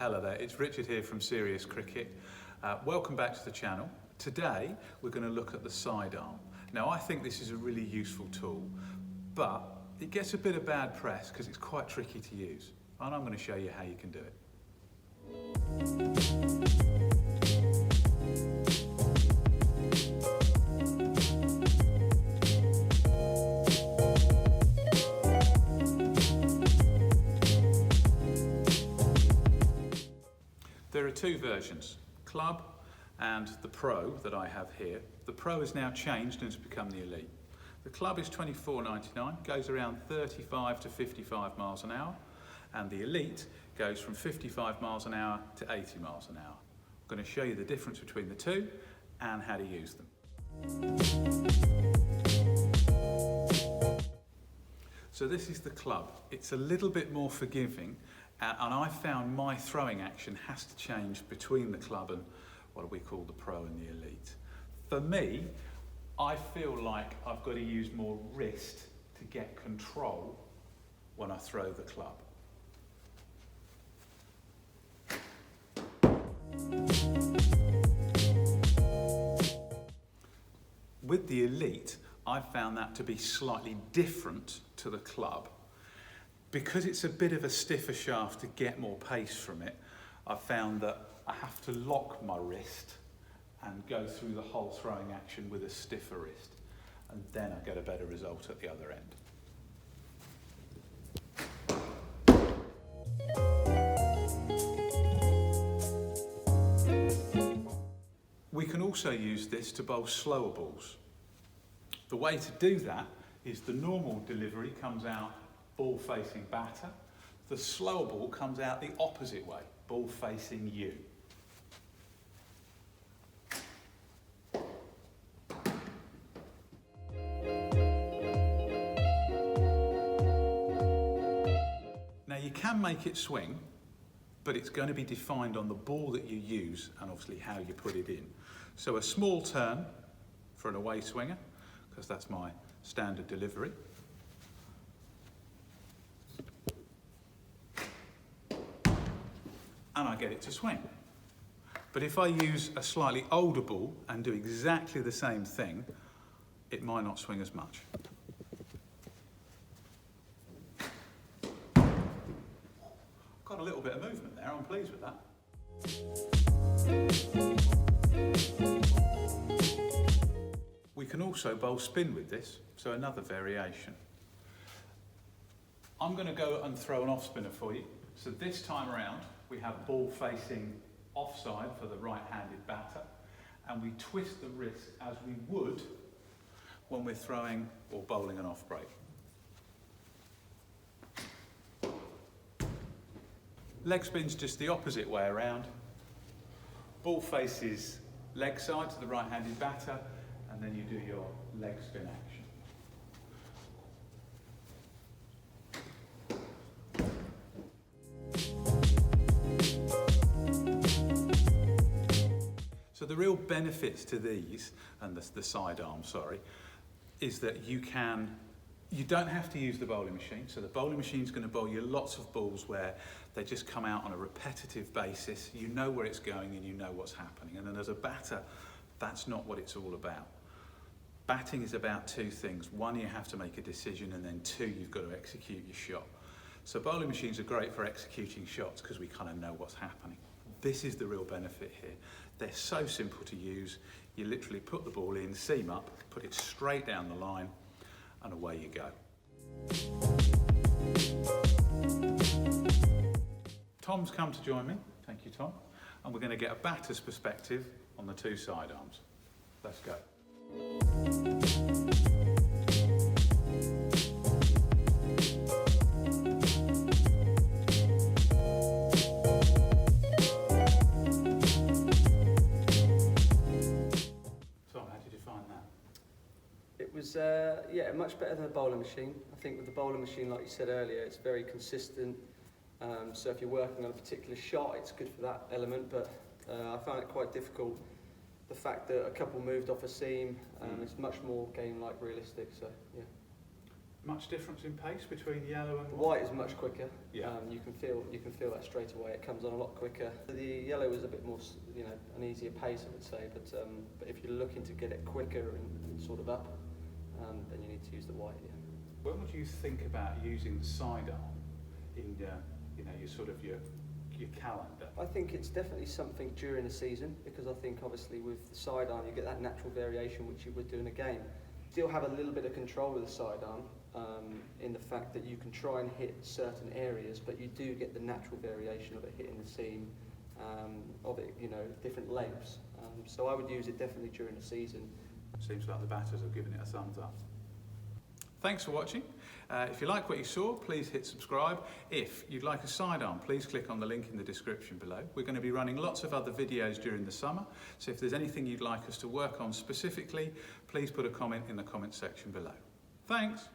Hello there, it's Richard here from Serious Cricket. Welcome back to the channel. Today we're going to look at the sidearm. Now I think this is a really useful tool, but it gets a bit of bad press because it's quite tricky to use. And I'm going to show you how you can do it. There are two versions, Club and the Pro that I have here. The Pro is now changed and has become the Elite. The Club is $24.99, goes around 35 to 55 miles an hour, and the Elite goes from 55 miles an hour to 80 miles an hour. I'm going to show you the difference between the two and how to use them. So this is the Club. It's a little bit more forgiving, and I found my throwing action has to change between the Club and what we call the Pro and the Elite. For me, I feel like I've got to use more wrist to get control when I throw the Club. With the Elite, I found that to be slightly different to the Club. Because it's a bit of a stiffer shaft to get more pace from it, I found that I have to lock my wrist and go through the whole throwing action with a stiffer wrist, and then I get a better result at the other end. We can also use this to bowl slower balls. The way to do that is the normal delivery comes out ball facing batter. The slower ball comes out the opposite way, ball facing you. Now you can make it swing, but it's going to be defined on the ball that you use and obviously how you put it in. So a small turn for an away swinger, because that's my standard delivery. And I get it to swing. But if I use a slightly older ball and do exactly the same thing, it might not swing as much. Got a little bit of movement there, I'm pleased with that. We can also bowl spin with this, so another variation. I'm going to go and throw an off spinner for you. So this time around, we have ball facing offside for the right-handed batter, and we twist the wrist as we would when we're throwing or bowling an off break. Leg spin's just the opposite way around. Ball faces leg side to the right-handed batter, and then you do your leg spin action. So the real benefits to these, and the sidearm, is that you don't have to use the bowling machine. So the bowling machine's going to bowl you lots of balls where they just come out on a repetitive basis. You know where it's going and you know what's happening. And then as a batter, that's not what it's all about. Batting is about two things. One, you have to make a decision, and then two, you've got to execute your shot. So bowling machines are great for executing shots because we kind of know what's happening. This is the real benefit here. They're so simple to use. You literally put the ball in, seam up, put it straight down the line, and away you go. Tom's come to join me. Thank you, Tom. And we're going to get a batter's perspective on the two sidearms. Let's go. It was much better than a bowling machine. I think with the bowling machine, like you said earlier, it's very consistent. So if you're working on a particular shot, it's good for that element, but I found it quite difficult. The fact that a couple moved off a seam, it's much more game-like realistic, so yeah. Much difference in pace between yellow and The white is much quicker. Yeah. You can feel that straight away. It comes on a lot quicker. The yellow is a bit more, an easier pace, I would say. But if you're looking to get it quicker and sort of up, then you need to use the white. Yeah. When would you think about using the sidearm in your calendar? I think it's definitely something during the season, because I think obviously with the sidearm you get that natural variation which you would do in a game. Still have a little bit of control with the sidearm, in the fact that you can try and hit certain areas, but you do get the natural variation of it hitting the seam, of it, different lengths. So I would use it definitely during the season. Seems like the batters have given it a thumbs up. Thanks for watching. If you like what you saw, please hit subscribe. If you'd like a sidearm, please click on the link in the description below. We're going to be running lots of other videos during the summer, so if there's anything you'd like us to work on specifically, please put a comment in the comment section below. Thanks.